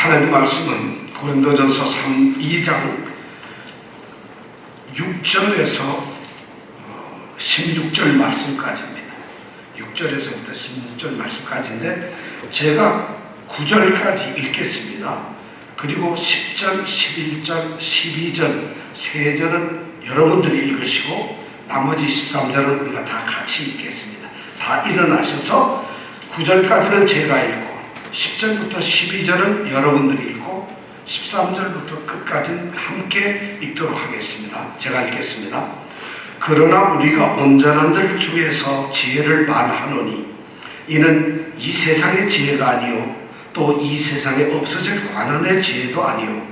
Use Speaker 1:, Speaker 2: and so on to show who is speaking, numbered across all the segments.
Speaker 1: 하나님 말씀은 고린도전서 2장 6절에서 16절 말씀까지입니다. 6절에서부터 16절 말씀까지인데 제가 9절까지 읽겠습니다. 그리고 10절, 11절, 12절, 3절은 여러분들이 읽으시고 나머지 13절은 우리가 다 같이 읽겠습니다. 다 일어나셔서 9절까지는 제가 읽고 10절부터 12절은 여러분들이 읽고 13절부터 끝까지는 함께 읽도록 하겠습니다. 제가 읽겠습니다. 그러나 우리가 온전한들 중에서 지혜를 말하노니 이는 이 세상의 지혜가 아니요 또 이 세상에 없어질 관원의 지혜도 아니요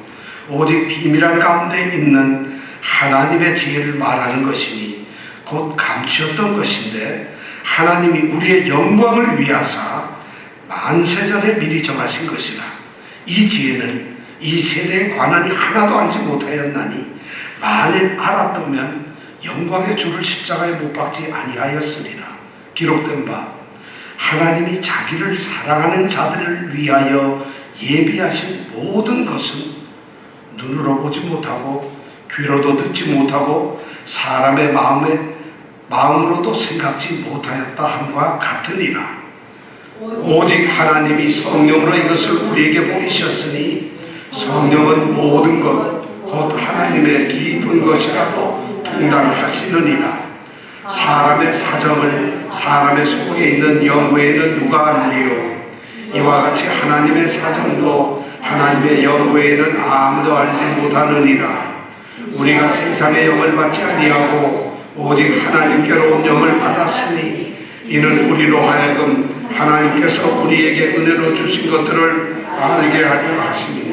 Speaker 1: 오직 비밀한 가운데 있는 하나님의 지혜를 말하는 것이니 곧 감추었던 것인데 하나님이 우리의 영광을 위하사 만세전에 미리 정하신 것이라. 이 지혜는 이 세대의 관원이 하나도 알지 못하였나니 만일 알았다면 영광의 주를 십자가에 못 박지 아니하였으리라. 기록된 바 하나님이 자기를 사랑하는 자들을 위하여 예비하신 모든 것은 눈으로 보지 못하고 귀로도 듣지 못하고 사람의 마음으로도 생각지 못하였다 함과 같으니라. 오직 하나님이 성령으로 이것을 우리에게 보이셨으니 성령은 모든 것 곧 하나님의 깊은 것이라도 통달하시느니라. 사람의 사정을 사람의 속에 있는 영 외에는 누가 알리요? 이와 같이 하나님의 사정도 하나님의 영 외에는 아무도 알지 못하느니라. 우리가 세상의 영을 받지 아니하고 오직 하나님께로 온 영을 받았으니 이는 우리로 하여금 하나님께서 우리에게 은혜로 주신 것들을 알게 하려 하십니다.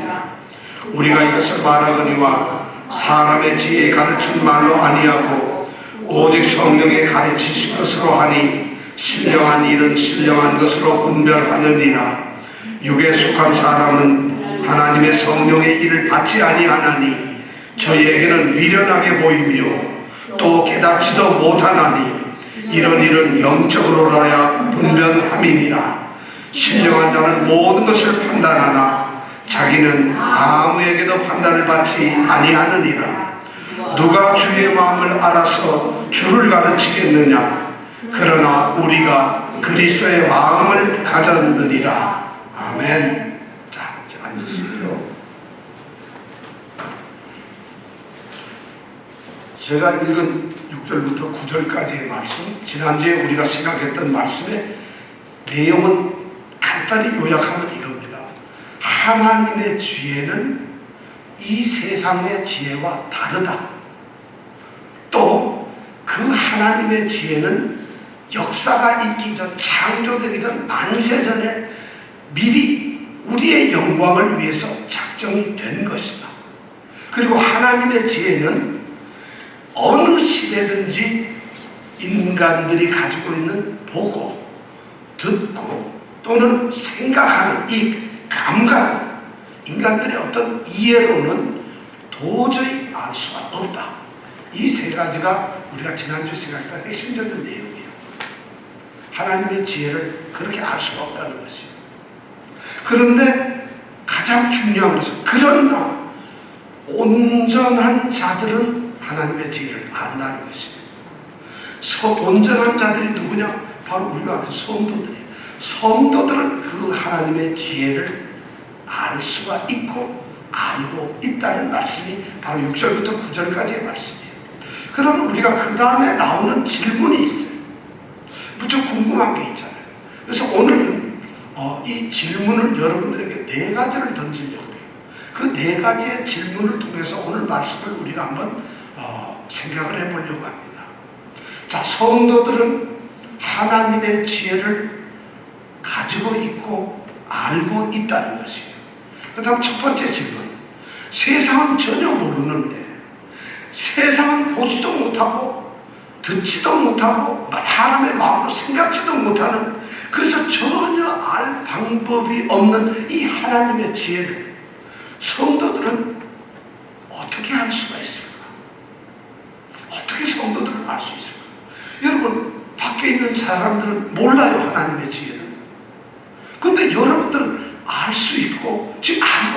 Speaker 1: 우리가 이것을 말하거니와 사람의 지혜에 가르친 말로 아니하고 오직 성령에 가르치신 것으로 하니 신령한 일은 신령한 것으로 분별하느니라. 육에 속한 사람은 하나님의 성령의 일을 받지 아니하나니 저희에게는 미련하게 보이며 또 깨닫지도 못하나니 이런 일은 영적으로라야 분별함이니라. 신령한 자는 모든 것을 판단하나 자기는 아무에게도 판단을 받지 아니하느니라. 누가 주의 마음을 알아서 주를 가르치겠느냐? 그러나 우리가 그리스도의 마음을 가졌느니라. 아멘. 자, 이제 앉으시고요. 제가 읽은 6절부터 9절까지의 말씀, 지난주에 우리가 생각했던 말씀의 내용은 간단히 요약하면 이겁니다. 하나님의 지혜는 이 세상의 지혜와 다르다. 또 그 하나님의 지혜는 역사가 있기 전, 창조되기 전 만세전에 미리 우리의 영광을 위해서 작정이 된 것이다. 그리고 하나님의 지혜는 어느 시대든지 인간들이 가지고 있는 보고, 듣고 또는 생각하는 이 감각, 인간들의 어떤 이해로는 도저히 알 수가 없다. 이 세 가지가 우리가 지난주에 생각했던 핵심적인 내용이에요. 하나님의 지혜를 그렇게 알 수가 없다는 것이에요. 그런데 가장 중요한 것은 그러나 온전한 자들은 하나님의 지혜를 안다는 것이에요. 온전한 자들이 누구냐? 바로 우리와 같은 성도들이에요. 성도들은 그 하나님의 지혜를 알 수가 있고 알고 있다는 말씀이 바로 6절부터 9절까지의 말씀이에요. 그러면 우리가 그 다음에 나오는 질문이 있어요. 무척 궁금한 게 있잖아요. 그래서 오늘은 이 질문을 여러분들에게 4가지를 던지려고 해요. 그 4가지의 질문을 통해서 오늘 말씀을 우리가 한번 생각을 해보려고 합니다. 자, 성도들은 하나님의 지혜를 가지고 있고 알고 있다는 것이에요. 그 다음 첫 번째 질문. 세상은 전혀 모르는데, 세상은 보지도 못하고 듣지도 못하고 사람의 마음으로 생각지도 못하는, 그래서 전혀 알 방법이 없는 이 하나님의 지혜를 성도들은 어떻게 알 수가 있을까? 어떻게 성도들을 알 수 있을까? 여러분, 밖에 있는 사람들은 몰라요, 하나님의 지혜를. 근데 여러분들은 알 수 있고 지금 알고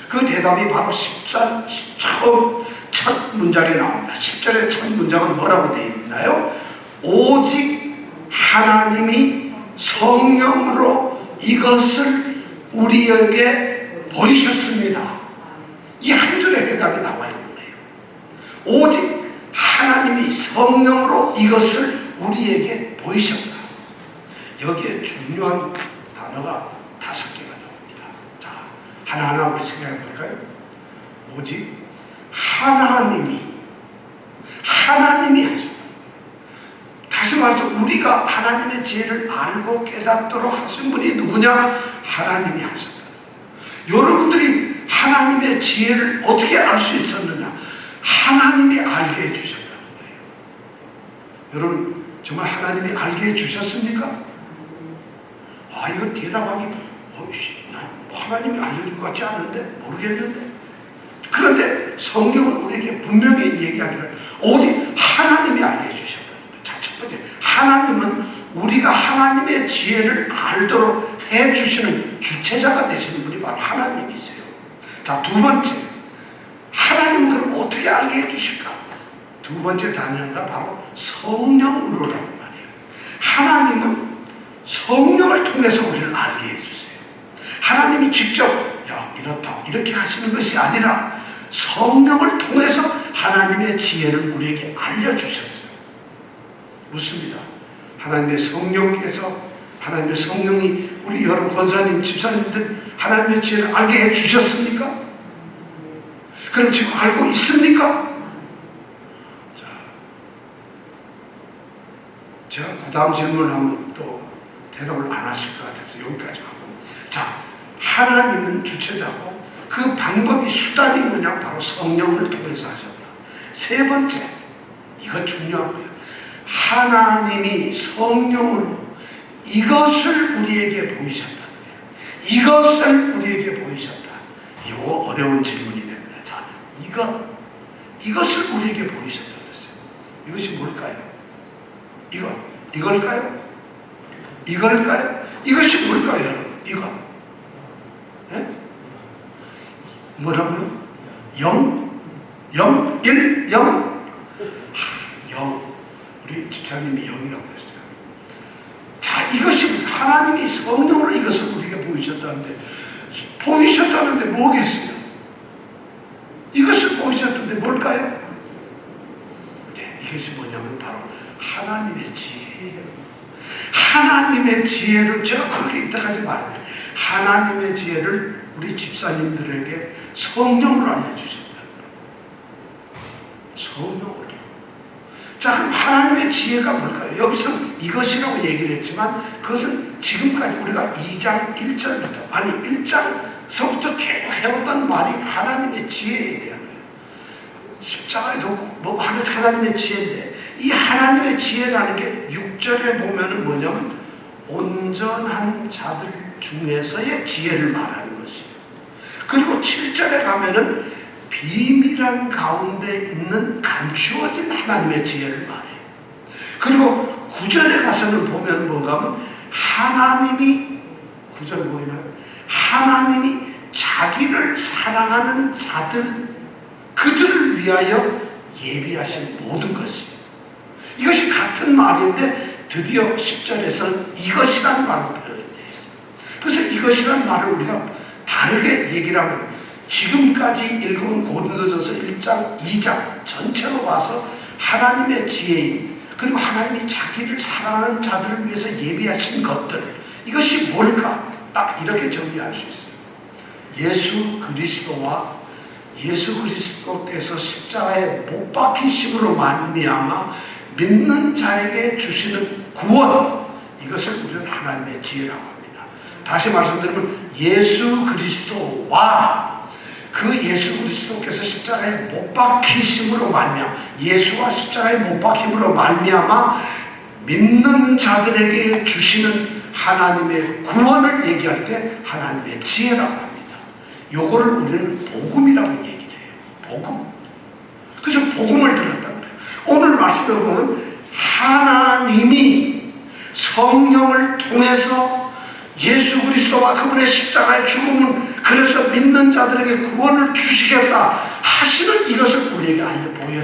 Speaker 1: 그 대답이 바로 10절 처음 첫 문장에 나옵니다. 10절의 첫 문장은 뭐라고 되어 있나요? 오직 하나님이 성령으로 이것을 우리에게 보이셨습니다. 이 한 줄의 대답이 나와 있는 거예요. 오직 하나님이 성령으로 이것을 우리에게 보이셨다. 여기에 중요한 단어가 5개가 나옵니다. 자, 하나하나 우리 생각해 볼까요? 오직 하나님이 하셨다. 다시 말해서 우리가 하나님의 지혜를 알고 깨닫도록 하신 분이 누구냐? 하나님이 하셨다. 여러분들이 하나님의 지혜를 어떻게 알 수 있었느냐? 하나님이 알게 해주셨다는 거예요. 여러분 정말 하나님이 알게 해주셨습니까? 이거 대답하기 난 하나님이 알려준 것 같지 않은데 모르겠는데. 그런데 성경은 우리에게 분명히 얘기하기를 오직 하나님이 알게 해주셨다는 거예요. 자, 첫 번째, 하나님은 우리가 하나님의 지혜를 알도록 해주시는 주체자가 되시는 분이 바로 하나님이세요. 자, 두 번째, 하나님은 그럼 어떻게 알게 해주실까? 두 번째 단어가 바로 성령으로라는 말이에요. 하나님은 성령을 통해서 우리를 알게 해주세요. 하나님이 직접 이렇다 이렇게 하시는 것이 아니라 성령을 통해서 하나님의 지혜를 우리에게 알려주셨어요. 묻습니다. 하나님의 성령이 우리 여러분 권사님, 집사님들 하나님의 지혜를 알게 해주셨습니까? 그럼 지금 알고 있습니까? 자, 제가 그 다음 질문하면 또 대답을 안 하실 것 같아서 여기까지 하고. 자, 하나님은 주체자고 그 방법이 수단이 뭐냐? 바로 성령을 통해서 하셨다. 세 번째, 이거 중요한 거예요. 하나님이 성령으로 이것을 우리에게 보이셨다는 거예요. 이것을 우리에게 보이셨다. 이거 어려운 질문이 됩니다. 자, 이것을 우리에게 보이셨다고 했어요. 이것이 뭘까요? 이걸까요? 이것이 뭘까요, 여러분? 이거. 네? 뭐라고요? 0? 1? 0? 0. 우리 집사님이 0이라고 했어요. 자, 이것이 하나님이 성령으로 이것을 우리에게 보이셨다는데 뭐겠어요? 이것을 보이셨던데 뭘까요? 네, 이것이 뭐냐면 바로 하나님의 지혜예요. 하나님의 지혜를 제가 그렇게 이따가지 말했는데 하나님의 지혜를 우리 집사님들에게 성령으로 알려주셨다. 성령으로. 자, 그럼 하나님의 지혜가 뭘까요? 여기서 이것이라고 얘기를 했지만 그것은 지금까지 우리가 2장 1절부터 1장서부터 쭉 해왔던 말이 하나님의 지혜에 대한 거예요. 십자가에도 뭐 하나님의 지혜인데 이 하나님의 지혜라는 게 6절에 보면은 뭐냐면 온전한 자들 중에서의 지혜를 말하는 것이에요. 그리고 7절에 가면은 비밀한 가운데 있는 감추어진 하나님의 지혜를 말해요. 그리고 9절에 가서는 보면 뭔가 하면 하나님이 9절 보이나요? 하나님이 자기를 사랑하는 자들 그들을 위하여 예비하신 모든 것이에요. 이것이 같은 말인데 드디어 10절에서는 이것이라는 말로 표현되어 있어요. 그래서 이것이라는 말을 우리가 다르게 얘기를 하면 지금까지 읽은 고린도전서 1장, 2장 전체로 봐서 하나님의 지혜인 그리고 하나님이 자기를 사랑하는 자들을 위해서 예비하신 것들 이것이 뭘까? 딱 이렇게 정리할 수 있어요. 예수 그리스도께서 십자가에 못 박히심으로 말미암아 믿는 자에게 주시는 구원 이것을 우리는 하나님의 지혜라고 합니다. 다시 말씀드리면 예수 그리스도와 그 예수 그리스도께서 십자가에 못 박히심으로 말미암아 예수와 십자가에 못 박힘으로 말미암아 믿는 자들에게 주시는 하나님의 구원을 얘기할 때 하나님의 지혜라고 합니다. 요거를 우리는 복음이라고 얘기를 해요. 복음. 그래서 복음을 들었다는 거예요. 오늘 말씀을 보면 하나님이 성령을 통해서 예수 그리스도와 그분의 십자가의 죽음은 그래서 믿는 자들에게 구원을 주시겠다 하시는 이것을 우리에게 알려 보여줬다는 거예요.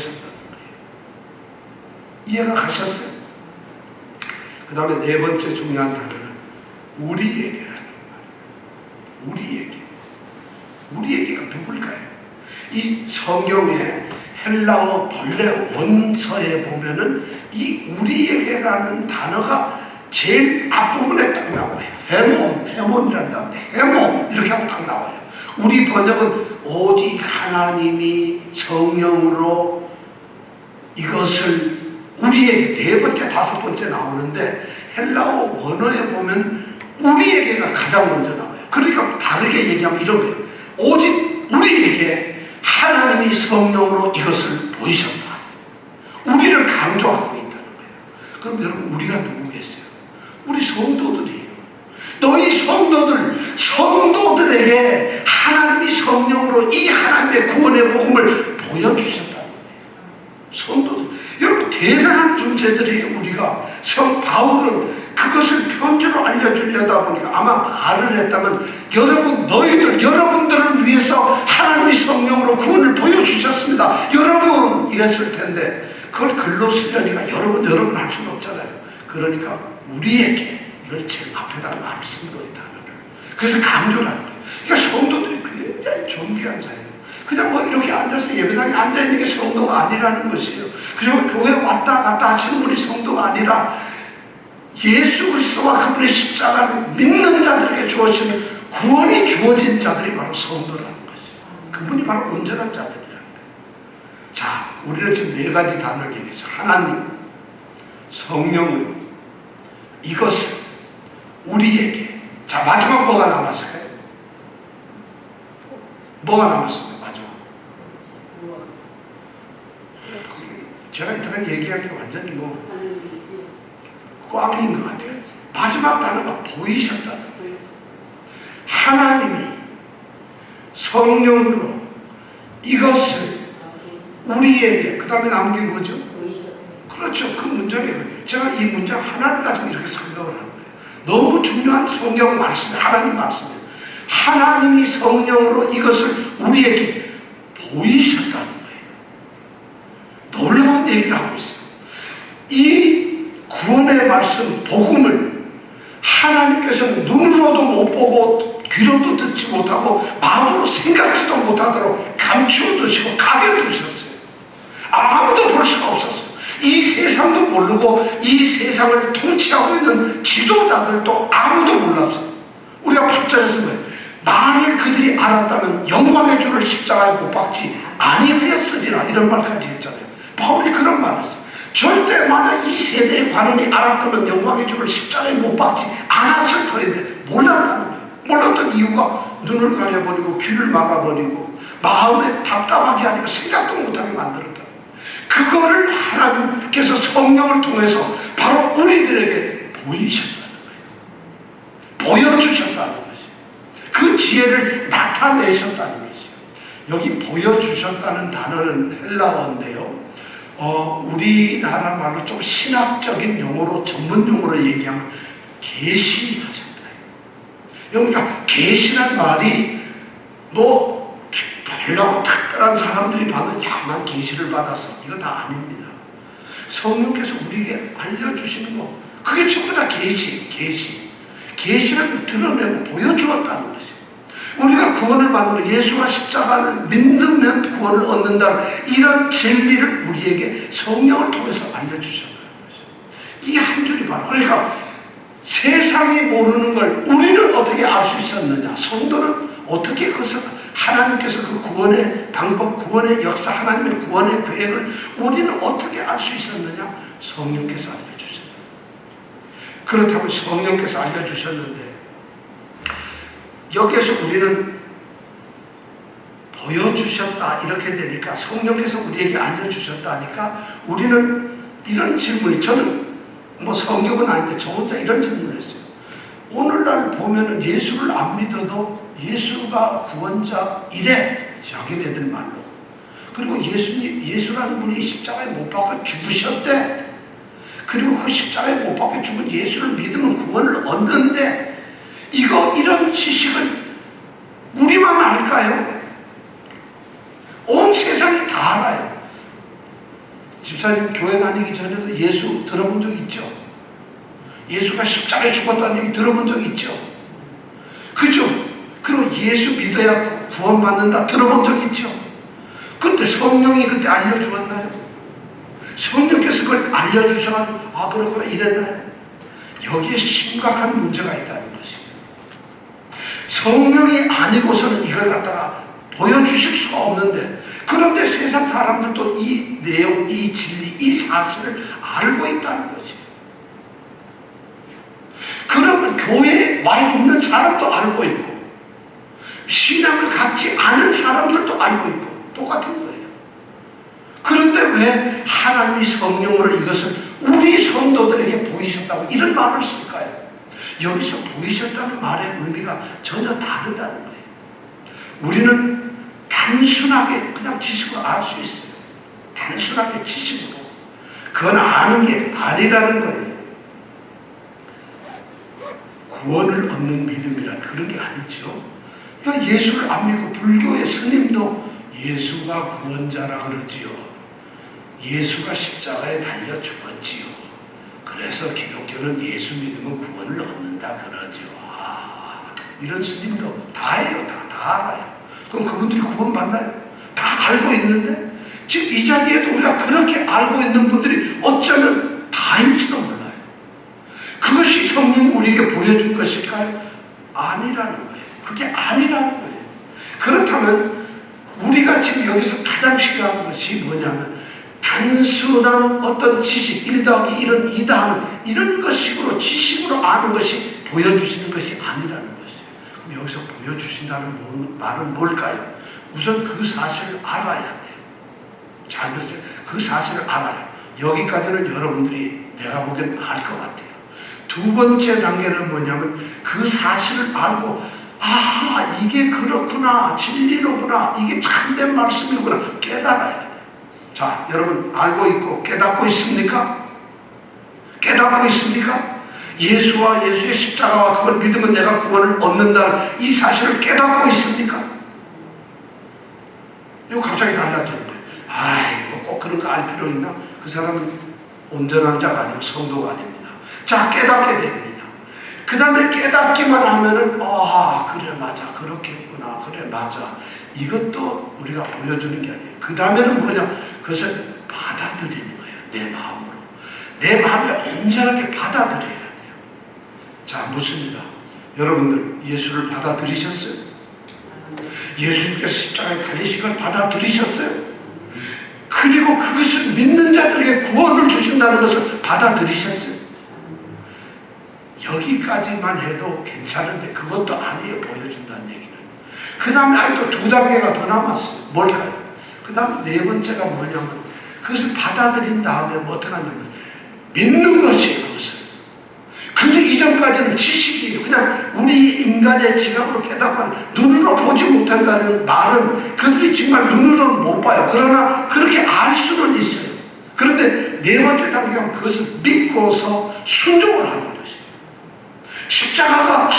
Speaker 1: 이해가 가셨어요? 그 다음에 네 번째 중요한 단어는 우리에게라는 말이에요. 우리에게. 우리에게가 누굴까요? 이 성경의 헬라어 본래 원서에 보면은 이 우리에게라는 단어가 제일 앞부분에 딱 나와요. 해몬이라는 단어인데 해몬 이렇게 하고 딱 나와요. 우리 번역은 오직 하나님이 성령으로 이것을 우리에게 네 번째 다섯 번째 나오는데 헬라어 원어에 보면 우리에게가 가장 먼저 나와요. 그러니까 다르게 얘기하면 이런 거예요. 오직 우리에게 하나님이 성령으로 이것을 보이셨다. 우리를 강조하고 있다는 거예요. 그럼 여러분 우리가 누구겠어요? 우리 성도들이에요. 너희 성도들에게 하나님이 성령으로 이 하나님의 구원의 복음을 보여주셨다는 거예요. 성도들. 여러분 대단한 존재들이에요. 우리가 성 바울은 그것을 편지로 알려주려다 보니까 아마 말을 했다면 여러분들을 위해서 하나님의 성령으로 구원을 보여주셨습니다. 여러분 이랬을 텐데 그걸 글로 쓰려니까 여러분 할 수는 없잖아요. 그러니까 우리에게 이걸 제일 앞에다 말씀 거예요. 단어를. 그래서 강조를 하는 거예요. 그러니까 성도들이 굉장히 존귀한 자예요. 그냥 뭐 이렇게 앉아서 예배당에 앉아있는 게 성도가 아니라는 것이에요. 그리고 교회 왔다 갔다 하시는 분이 성도가 아니라 예수 그리스도와 그분의 십자가를 믿는 자들에게 주어지는 구원이 주어진 자들이 바로 성도라는 것이에요. 그분이 바로 온전한 자들이라는 거예요. 자, 우리는 지금 네 가지 단어를 얘기해서 하나님, 성령으로 이것을 우리에게. 자, 마지막 뭐가 남았을까요? 뭐가 남았습니까? 마지막. 제가 이따가 얘기할 게 완전히 꽝인 것 같아요. 마지막 단어가 보이셨다는 거예요. 하나님이 성령으로 이것을 우리에게, 그 다음에 남은 게 뭐죠? 그렇죠. 그 문장이에요. 제가 이 문장 하나를 가지고 이렇게 생각을 하는 거예요. 너무 중요한 성경 말씀, 하나님 말씀이에요. 하나님이 성령으로 이것을 우리에게 보이셨다는 거예요. 놀라운 얘기를 하고 있어요. 이 구원의 말씀, 복음을 하나님께서는 눈으로도 못 보고 귀로도 듣지 못하고 마음으로 생각지도 못하도록 감추어두시고 가려두셨어요. 아무도 볼 수가 없었어요. 이 세상도 모르고 이 세상을 통치하고 있는 지도자들도 아무도 몰랐어요. 우리가 8절에서 뭐예요? 만일 그들이 알았다면 영광의 주를 십자가에 못 박지 아니하였으리라 이런 말까지 했잖아요. 바울이 그런 말을 했어요. 절대 만약 이 세대의 관원이 알았다면 영광의 주를 십자가에 못 박지 않았을 터인데 몰랐다는 거예요. 몰랐던 이유가 눈을 가려버리고 귀를 막아버리고 마음에 답답하게 하니까 생각도 못하게 만들었다. 그거를 하나님께서 성령을 통해서 바로 우리들에게 보이셨다는 거예요. 보여주셨다는 것이에요. 그 지혜를 나타내셨다는 것이에요. 여기 보여주셨다는 단어는 헬라어인데요. 우리나라 말로 좀 신학적인 용어로 전문 용어로 얘기하면 계시하셨다. 그러니까 계시란 말이 너 별하고 특별한 사람들이 받는 난 계시를 받았어. 이거 다 아닙니다. 성령께서 우리에게 알려주시는 거 그게 전부 다 계시를 드러내고 보여주었다는 것이에요. 우리가 구원을 받는 예수가 십자가를 믿으면 구원을 얻는다. 이런 진리를 우리에게 성령을 통해서 알려주셨다는 것이에요. 이 한 줄이 바로 그러니까 세상이 모르는 걸 우리는 어떻게 알 수 있었느냐? 성도는 어떻게 그것을 하나님께서 그 구원의 방법, 구원의 역사, 하나님의 구원의 계획을 우리는 어떻게 알 수 있었느냐? 성령께서 알려주셨다. 그렇다면 성령께서 알려주셨는데 여기에서 우리는 보여주셨다 이렇게 되니까 성령께서 우리에게 알려주셨다 하니까 우리는 이런 질문이 저는 뭐 성경은 아닌데 저 혼자 이런 질문을 했어요. 오늘날 보면은 예수를 안 믿어도 예수가 구원자 이래 자기네들 말로. 그리고 예수라는 분이 십자가에 못 박혀 죽으셨대. 그리고 그 십자가에 못 박혀 죽은 예수를 믿으면 구원을 얻는데 이런 지식을 우리만 알까요? 온 세상이 다 알아요. 집사님 교회 다니기 전에도 예수 들어본 적 있죠? 예수가 십자가에 죽었다는 얘기 들어본 적 있죠? 그죠? 그리고 예수 믿어야 구원받는다 들어본 적 있죠? 근데 성령이 그때 알려주었나요? 성령께서 그걸 알려주셔가지고 아 그렇구나 이랬나요? 여기에 심각한 문제가 있다는 것이에요. 성령이 아니고서는 이걸 갖다가 보여주실 수가 없는데, 그런데 세상 사람들도 이 내용, 이 진리, 이 사실을 알고 있다는 것이에요. 그러면 교회에 와 있는 사람도 알고 있고 신앙을 갖지 않은 사람들도 알고 있고 똑같은 거예요. 그런데 왜 하나님이 성령으로 이것을 우리 성도들에게 보이셨다고 이런 말을 쓸까요? 여기서 보이셨다는 말의 의미가 전혀 다르다는 거예요. 우리는 단순하게 그냥 지식으로 알 수 있어요. 단순하게 지식으로. 그건 아는 게 아니라는 거예요. 구원을 얻는 믿음이란 그런 게 아니죠. 그러니까 예수를 안 믿고 불교의 스님도 예수가 구원자라 그러지요. 예수가 십자가에 달려 죽었지요. 그래서 기독교는 예수 믿으면 구원을 얻는다 그러죠. 이런 스님도 다 해요. 다 알아요. 그럼 그분들이 구원받나요? 다 알고 있는데 지금 이 자리에도 우리가 그렇게 알고 있는 분들이 어쩌면 다일지도 몰라요. 그것이 성령이 우리에게 보여준 것일까요? 아니라는 거예요. 그게 아니라는 거예요. 그렇다면 우리가 지금 여기서 가장 필요한 것이 뭐냐면 단순한 어떤 지식, 1 더하기 1은 2다 하는 이런 것식으로 지식으로 아는 것이 보여주시는 것이 아니라는 것이에요. 그럼 여기서 보여주신다는 말은 뭘까요? 우선 그 사실을 알아야 돼요. 잘 들으세요. 그 사실을 알아요. 여기까지는 여러분들이 내가 보기엔 알 것 같아요. 두 번째 단계는 뭐냐면 그 사실을 알고 이게 그렇구나, 진리로구나, 이게 참된 말씀이구나 깨달아야 돼요. 자, 여러분 알고 있고 깨닫고 있습니까? 깨닫고 있습니까? 예수와 예수의 십자가와 그걸 믿으면 내가 구원을 얻는다는 이 사실을 깨닫고 있습니까? 이거 갑자기 달라지는 거예요. 이거 꼭 그런 거 알 필요 있나? 그 사람은 온전한 자가 아니고 성도가 아닙니다. 자, 깨닫게 됩니다. 그 다음에 깨닫기만 하면은 그래 맞아 그렇겠구나 그래 맞아 이것도 우리가 보여주는 게 아니에요. 그 다음에는 뭐냐? 그것을 받아들이는 거예요. 내 마음으로. 내 마음에 온전하게 받아들여야 돼요. 자, 묻습니다. 여러분들 예수를 받아들이셨어요? 예수님께서 십자가에 달리신 걸 받아들이셨어요? 그리고 그것을 믿는 자들에게 구원을 주신다는 것을 받아들이셨어요? 여기까지만 해도 괜찮은데 그것도 아니에요. 보여준다는 얘기는. 그 다음에 아직도 2단계가 더 남았어요. 뭘까요? 그 다음 4번째가 뭐냐면 그것을 받아들인 다음에 어떻게 하냐면 믿는 것이에요. 그것을. 근데 이전까지는 지식이에요. 그냥 우리 인간의 지각으로 깨닫고 눈으로 보지 못한다는 말은 그들이 정말 눈으로는 못 봐요. 그러나 그렇게 알 수는 있어요. 그런데 4번째 단계가 그것을 믿고서 순종을 하는 것이에요. 십자가가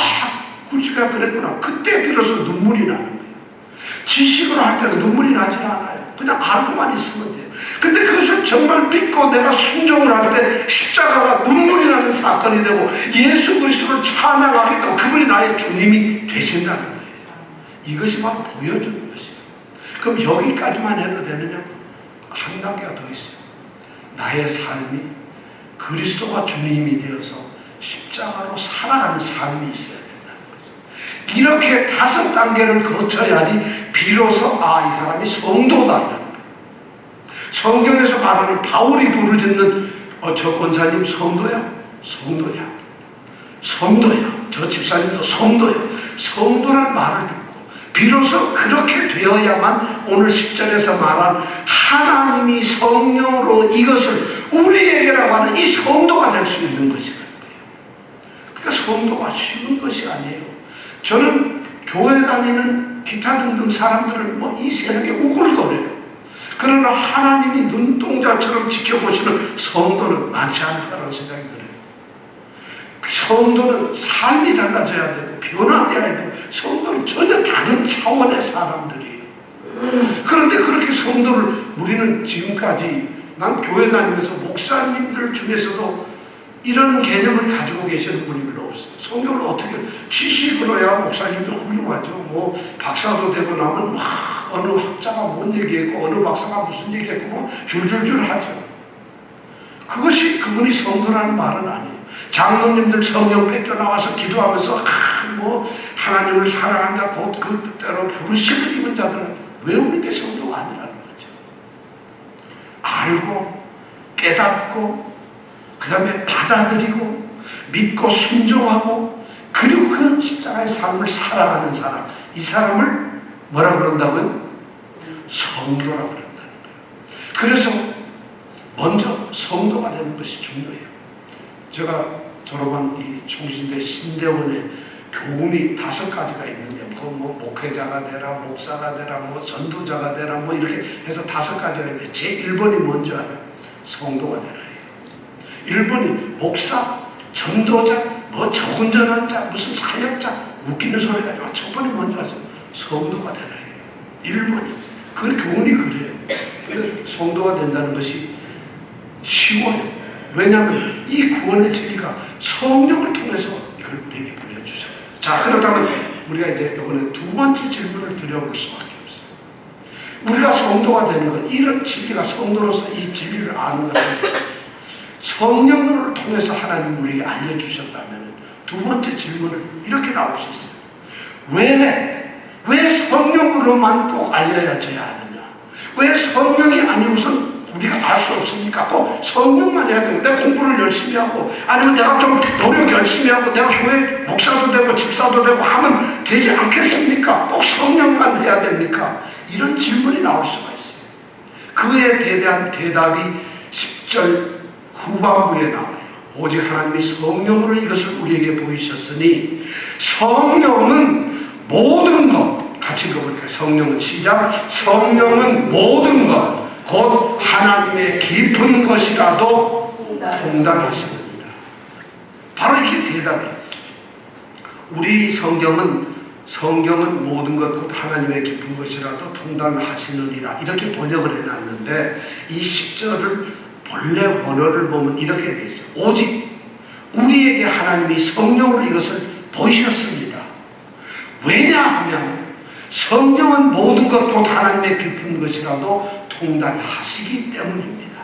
Speaker 1: 굵지가 그랬구나. 그때 비로소 눈물이 나는 거예요. 지식으로 할 때는 눈물이 나지 않아요. 그냥 알고만 있으면 돼요. 근데 그것을 정말 믿고 내가 순종을 할 때 십자가가 눈물이 나는 사건이 되고 예수 그리스도를 찬양하게 되고 그분이 나의 주님이 되신다는 거예요. 이것이 바로 보여주는 것이에요. 그럼 여기까지만 해도 되느냐? 한 단계가 더 있어요. 나의 삶이 그리스도가 주님이 되어서 십자가로 살아가는 삶이 있어야 된다는 거죠. 이렇게 5단계를 거쳐야지 비로소 이 사람이 성도다. 성경에서 말하는 바울이 부르짖는 저 권사님 성도야? 성도야. 성도야. 저 집사님도 성도야. 성도란 말을 듣고 비로소 그렇게 되어야만 오늘 10절에서 말한 하나님이 성령으로 이것을 우리에게라고 하는 이 성도가 될 수 있는 것이라는 거예요. 그러니까 성도가 쉬운 것이 아니에요. 저는 교회 다니는 기타 등등 사람들은 이 세상에 우글거려요. 그러나 하나님이 눈동자처럼 지켜보시는 성도는 많지 않다는 생각이 들어요. 성도는 삶이 달라져야 되고 변화되어야 되고, 성도는 전혀 다른 차원의 사람들이에요. 그런데 그렇게 성도를 우리는 지금까지, 난 교회 다니면서 목사님들 중에서도 이런 개념을 가지고 계시는 분이 별로 없어요. 성경을 어떻게, 지식으로야 목사님도 훌륭하죠. 뭐 박사도 되고 나면 막 어느 학자가 뭔 얘기했고 어느 박사가 무슨 얘기했고 뭐 줄줄줄 하죠. 그것이 그분이 성도라는 말은 아니에요. 장로님들 성령 뺏겨 나와서 기도하면서 뭐 하나님을 사랑한다 곧 그 뜻대로 부르심을 입은 자들은 왜 우리께 성도가 아니라는 거죠. 알고 깨닫고 그 다음에 받아들이고 믿고 순종하고 그리고 그 십자가의 삶을 살아가는 사람, 이 사람을 뭐라 그런다고요? 성도라고 그런다는 거예요. 그래서 먼저 성도가 되는 것이 중요해요. 제가 졸업한 이 총신대 신대원에 교훈이 5가지가 있는데 뭐 목회자가 되라, 목사가 되라, 뭐 전도자가 되라, 뭐 이렇게 해서 5가지가 있는데 제 1번이 뭔지 알아요? 성도가 되라. 1번이 목사, 전도자, 뭐 적은전한 자, 무슨 사역자, 웃기는 소리 가지고 첫 번이 뭔지 아세요? 성도가 되라. 1번이. 그 교훈이 그래요. 그래서 성도가 된다는 것이 쉬워요. 왜냐하면 이 구원의 진리가 성령을 통해서 이걸 우리에게 보내주죠. 자, 그렇다면 우리가 이제 이번에 2번째 질문을 드려볼 수밖에 없어요. 우리가 성도가 되는 것, 이런 진리가 성도로서 이 진리를 아는 것은 성령을 통해서 하나님 우리에게 알려주셨다면 2번째 질문을 이렇게 나올 수 있어요. 왜 성령으로만 꼭 알려져야 하느냐? 왜 성령이 아니고선 우리가 알 수 없으니까 꼭 성령만 해야 되고, 내가 공부를 열심히 하고 아니면 내가 좀 노력 열심히 하고 내가 교회 목사도 되고 집사도 되고 하면 되지 않겠습니까? 꼭 성령만 해야 됩니까? 이런 질문이 나올 수가 있어요. 그에 대한 대답이 10절 후반부에 나와요. 오직 하나님이 성령으로 이것을 우리에게 보이셨으니 성령은 모든 것, 같이 읽어볼게요. 성령은 시작. 성령은 모든 것 곧 하나님의 깊은 것이라도 통달하시느니라. 바로 이게 대답이에요. 우리 성경은 모든 것 곧 하나님의 깊은 것이라도 통달하시느니라 이렇게 번역을 해놨는데, 이 10절을 본래 원어를 보면 이렇게 돼 있어요. 오직 우리에게 하나님이 성령으로 이것을 보이셨습니다. 왜냐하면 성령은 모든 것 곧 하나님의 깊은 것이라도 통달하시기 때문입니다.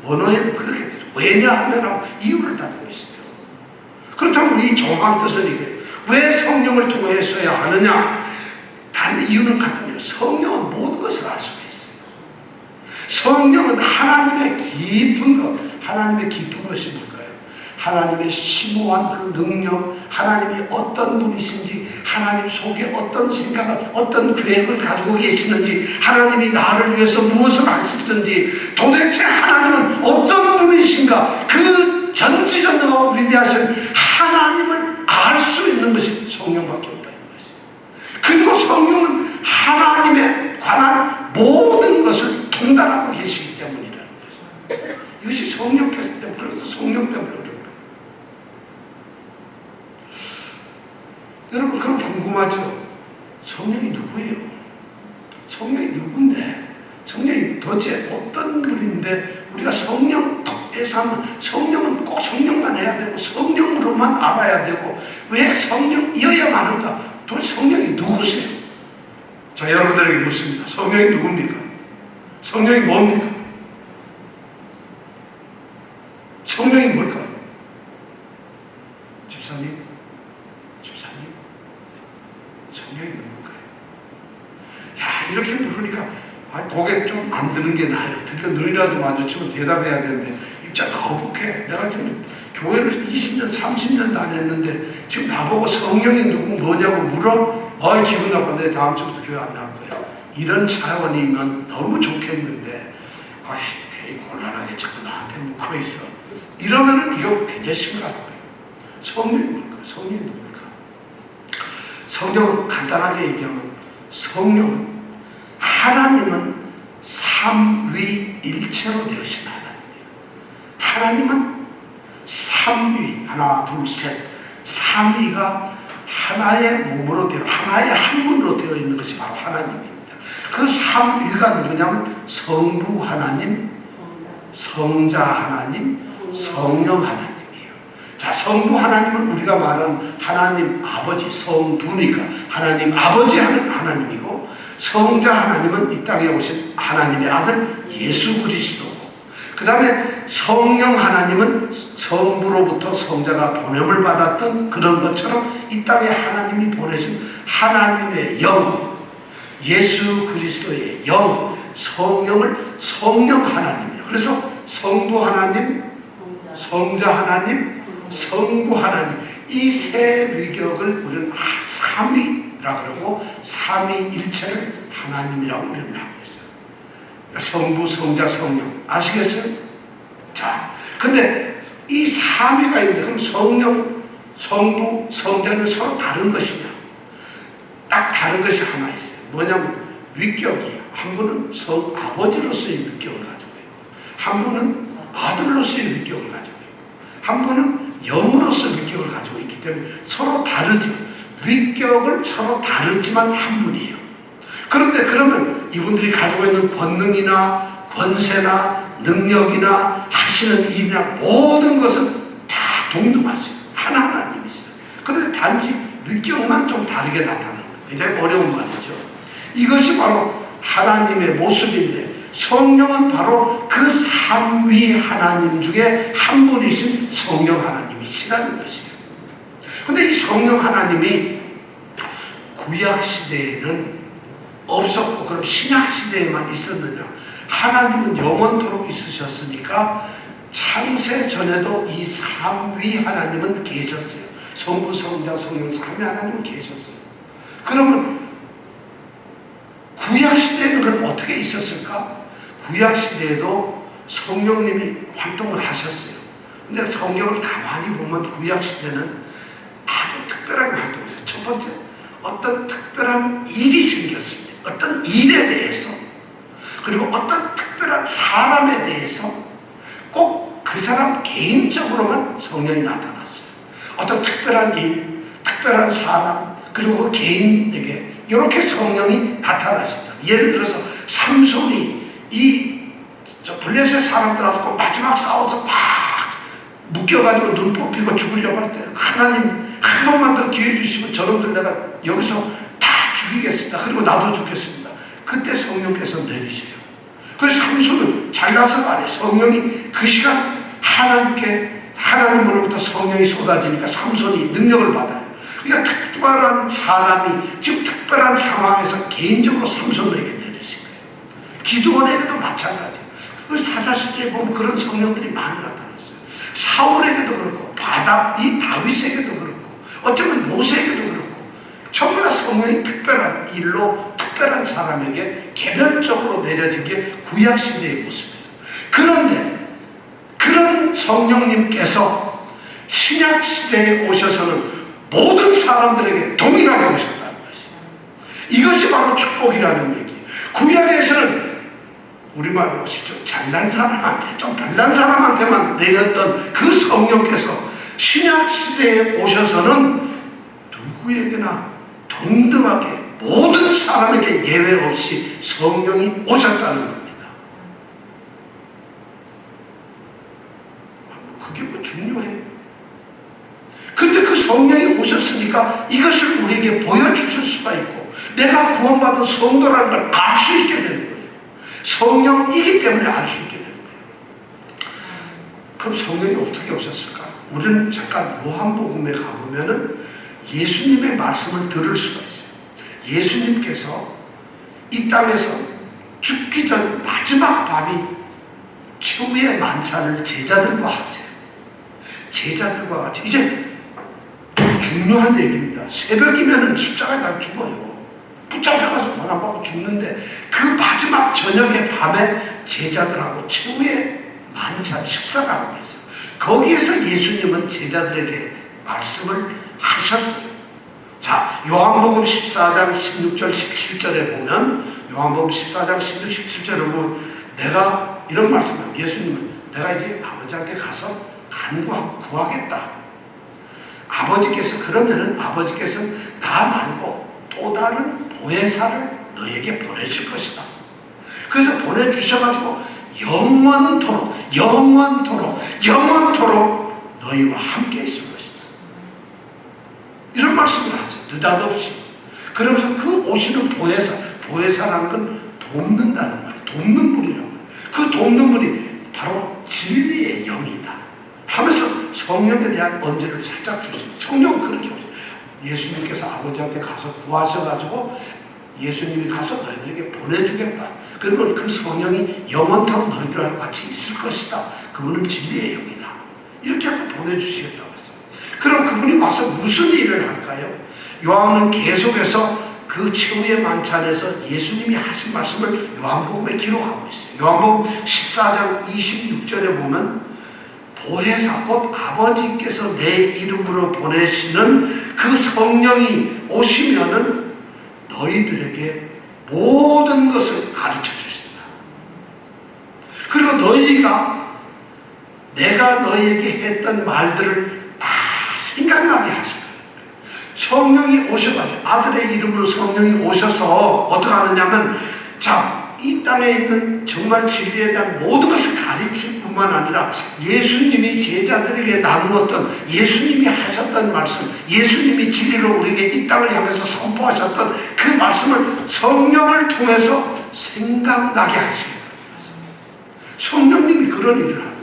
Speaker 1: 원어에는 그렇게 되죠. 왜냐하면 하고 이유를 달고 있어요. 그렇다면 이 정확한 뜻은 이게 왜 성령을 통해서야 하느냐? 다른 이유는 간단해요. 성령은 모든 것을 알 수가 있어요. 성령은 하나님의 깊은 것, 하나님의 깊은 것이 뭘까요? 하나님의 심오한 그 능력, 하나님이 어떤 분이신지, 하나님 속에 어떤 생각을, 어떤 계획을 가지고 계시는지, 하나님이 나를 위해서 무엇을 하실지, 도대체 하나님은 어떤 분이신가, 그 전지전능하고 위대하신 하나님을 알 수 있는 것이 성령밖에 없다는 것이죠. 그리고 성령은 하나님에 관한 모든 것을 통달하고 계시기 때문이라는 것이죠. 이것이 성령께서 때문에, 그래서 성령 때문에 그런 거예요. 여러분, 그럼 궁금하죠? 성령이 누구예요? 성령이 누군데? 성령이 도대체 어떤 분인데 우리가 성령에서 하면 성령은 꼭 성령만 해야 되고 성령으로만 알아야 되고 왜 성령이어야만 하는가? 도대체 성령이 누구세요? 자, 여러분들에게 묻습니다. 성령이 누굽니까? 성령이 뭡니까? 성령이 뭘까요? 집사님? 성령이 누굴까요? 야, 이렇게 물으니까 고개 좀 안 드는 게 나아요. 드디어 눈이라도 마주치면 대답해야 되는데 입장 거북해. 내가 지금 교회를 20년, 30년 다녔는데 지금 나보고 성령이 누구 뭐냐고 물어? 기분 나빠. 내 다음 주부터 교회 안 나올 거야. 이런 차원이면 너무 좋겠는데 괜히 곤란하게 자꾸 나한테 묻고 있어. 이러면은 이거 굉장히 심각해요. 성령이 뭘까? 성령이 누굴까? 성령은 간단하게 얘기하면 성령은 하나님은 삼위일체로 되어진 하나님이에요. 하나님은 삼위, 하나, 둘, 셋, 삼위가 하나의 몸으로 되어 하나의 한 분으로 되어 있는 것이 바로 하나님입니다. 그 삼위가 누구냐면 성부 하나님, 성자 하나님, 성령 하나님이에요. 자, 성부 하나님은 우리가 말하는 하나님 아버지 성부니까 하나님 아버지 하는 하나님이고, 성자 하나님은 이 땅에 오신 하나님의 아들 예수 그리스도고, 그 다음에 성령 하나님은 성부로부터 성자가 보냄을 받았던 그런 것처럼 이 땅에 하나님이 보내신 하나님의 영, 예수 그리스도의 영, 성령을 성령 하나님이에요. 그래서 성부 하나님, 성자 하나님, 성부 하나님, 이 세 위격을 우리는 삼위라고 그러고 삼위일체를 하나님이라고 우리는 하고 있어요. 성부, 성자, 성령. 아시겠어요? 자, 근데 이 삼위가 있는데 그럼 성령, 성부, 성자는 서로 다른 것이냐? 딱 다른 것이 하나 있어요. 뭐냐면 위격이에요. 한 분은 성 아버지로서의 위격을 가지고 있고, 한 분은 아들로서의 위격을 가지고 있고, 한 분은 영으로서 위격을 가지고 있기 때문에 서로 다르죠. 위격을 서로 다르지만 한 분이에요. 그런데 그러면 이분들이 가지고 있는 권능이나 권세나 능력이나 하시는 일이나 모든 것은 다 동등하시고 하나님이세요. 그런데 단지 위격만 좀 다르게 나타나는 거예요. 굉장히 어려운 말이죠. 이것이 바로 하나님의 모습인데, 성령은 바로 그 삼위 하나님 중에 한 분이신 성령 하나님이시라는 것이에요. 그런데 이 성령 하나님이 구약시대에는 없었고, 그럼 신약시대에만 있었느냐? 하나님은 영원토록 있으셨으니까 창세 전에도 이 삼위 하나님은 계셨어요. 성부, 성자, 성령 삼위 하나님은 계셨어요. 그러면 구약시대에는 그럼 어떻게 있었을까? 구약시대에도 성령님이 활동을 하셨어요. 근데 성경을 가만히 보면 구약시대는 아주 특별하게 활동했어요. 첫 번째, 어떤 특별한 일이 생겼습니다. 어떤 일에 대해서, 그리고 어떤 특별한 사람에 대해서 꼭 그 사람 개인적으로만 성령이 나타났어요. 어떤 특별한 일, 특별한 사람, 그리고 그 개인에게 이렇게 성령이 나타나신다. 예를 들어서 삼손이 블레셋 사람들하고 마지막 싸워서 막 묶여가지고 눈 뽑히고 죽으려고 할 때, 하나님 한 번만 더 기회 주시면 저놈들 내가 여기서 다 죽이겠습니다. 그리고 나도 죽겠습니다. 그때 성령께서 내리세요. 그래서 삼손은 잘나서 말해. 성령이 그 시간 하나님으로부터 성령이 쏟아지니까 삼손이 능력을 받아요. 그러니까 특별한 사람이 지금 특별한 상황에서 개인적으로 삼손에게 내리신 거예요. 기드온에게도 마찬가지예요. 그 사사시대에 보면 그런 성령들이 많이 나타났어요. 사울에게도 그렇고, 이 다윗에게도 그렇고, 어쩌면 모세에게도 그렇고, 전부 다 성령이 특별한 일로 특별한 사람에게 개별적으로 내려진 게 구약시대의 모습이에요. 그런데 그런 성령님께서 신약시대에 오셔서는 모든 사람들에게 동일하게 오셨다는 것이에요. 이것이 바로 축복이라는 얘기예요. 구약에서는 우리말로 좀 잘난 사람한테, 좀 별난 사람한테만 내렸던 그 성령께서 신약시대에 오셔서는 누구에게나 동등하게 모든 사람에게 예외 없이 성령이 오셨다는 겁니다. 그게 뭐 중요해요. 근데 그 성령이 오셨으니까 이것을 우리에게 보여주실 수가 있고, 내가 구원받은 성도라는 걸 알 수 있게 되는 거예요. 성령이기 때문에 알 수 있게 되는 거예요. 그럼 성령이 어떻게 오셨을까? 우리는 잠깐 요한복음에 가보면은 예수님의 말씀을 들을 수가 있어요. 예수님께서 이 땅에서 죽기 전 마지막 밤이 최후의 만찬을 제자들과 하세요. 제자들과 같이, 이제 중요한 얘기입니다. 새벽이면 십자가에 다 죽어요. 붙잡혀가서 고난받고 죽는데, 그 마지막 저녁의 밤에 제자들하고 최후의 만찬 식사를 하고 계세요. 거기에서 예수님은 제자들에게 말씀을 하셨어요. 자, 요한복음 14장 16절 17절에 보면, 요한복음 14장 16, 17절에 보면 내가 이런 말씀을, 예수님은 내가 이제 아버지한테 가서 간구하고 구하겠다. 아버지께서 그러면은 아버지께서는 나 말고 또 다른 보혜사를 너에게 보내실 것이다. 그래서 보내주셔가지고 영원토록 너희와 함께 있을 것이다. 이런 말씀을 하세요. 느닷없이. 그러면서 그 오시는 보혜사라는 건 돕는다는 말이에요. 돕는 분이라고 해요. 그 돕는 분이 바로 진리의 영이다 하면서 성령에 대한 언제를 살짝 주십니다. 성령은 그렇게 오죠. 예수님께서 아버지한테 가서 구하셔가지고 예수님이 가서 너희들에게 보내주겠다. 그러면 그 성령이 영원토록 너희들하고 같이 있을 것이다. 그분은 진리의 영이다. 이렇게 하고 보내주시겠다고 했어요. 그럼 그분이 와서 무슨 일을 할까요? 요한은 계속해서 그 최후의 만찬에서 예수님이 하신 말씀을 요한복음에 기록하고 있어요. 요한복음 14장 26절에 보면 보혜사 곧 아버지께서 내 이름으로 보내시는 그 성령이 오시면은 너희들에게 모든 것을 가르쳐 주신다. 그리고 너희가 내가 너희에게 했던 말들을 다 생각나게 하실 거예요. 성령이 오셔가지고 아들의 이름으로 성령이 오셔서 어떻게 하느냐면 자, 이 땅에 있는 정말 진리에 대한 모든 것을 가르칠 뿐만 아니라 예수님이 제자들에게 나누었던 예수님이 하셨던 말씀, 예수님이 진리로 우리에게 이 땅을 향해서 선포하셨던 그 말씀을 성령을 통해서 생각나게 하시겠다. 성령님이 그런 일을 하는 거예요.